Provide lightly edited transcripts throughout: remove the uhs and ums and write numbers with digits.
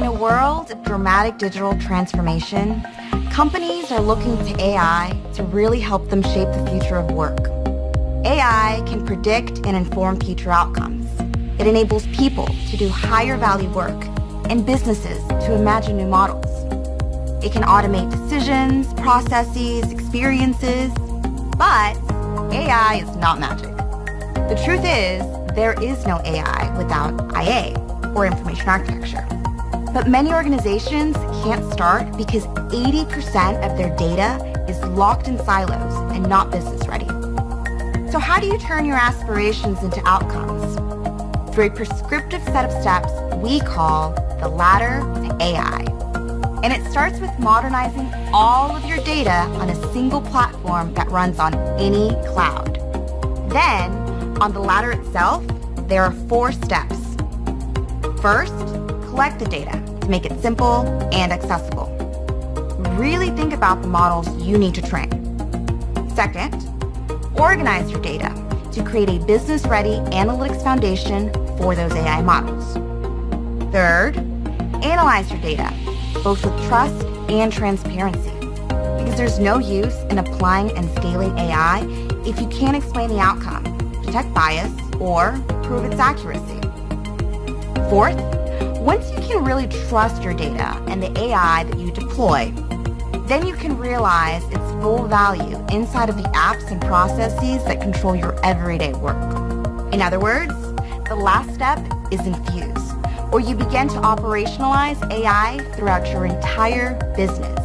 In a world of dramatic digital transformation, companies are looking to AI to really help them shape the future of work. AI can predict and inform future outcomes. It enables people to do higher value work and businesses to imagine new models. It can automate decisions, processes, experiences, but AI is not magic. The truth is, there is no AI without IA, or information architecture. But many organizations can't start because 80% of their data is locked in silos and not business ready. So how do you turn your aspirations into outcomes? Through a prescriptive set of steps we call the ladder to AI. And it starts with modernizing all of your data on a single platform that runs on any cloud. Then, on the ladder itself, there are 4 steps. First, collect the data to make it simple and accessible. Really think about the models you need to train. Second, organize your data to create a business-ready analytics foundation for those AI models. Third, analyze your data, both with trust and transparency, because there's no use in applying and scaling AI if you can't explain the outcome, detect bias, or prove its accuracy. Fourth, once you can really trust your data and the AI that you deploy, then you can realize its full value inside of the apps and processes that control your everyday work. In other words, the last step is infuse, where you begin to operationalize AI throughout your entire business.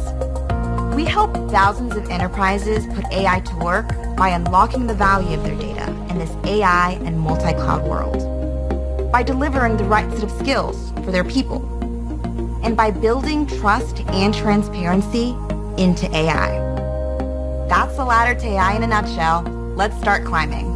We help thousands of enterprises put AI to work by unlocking the value of their data in this AI and multi-cloud world, by delivering the right set of skills for their people, and by building trust and transparency into AI. That's the ladder to AI in a nutshell. Let's start climbing.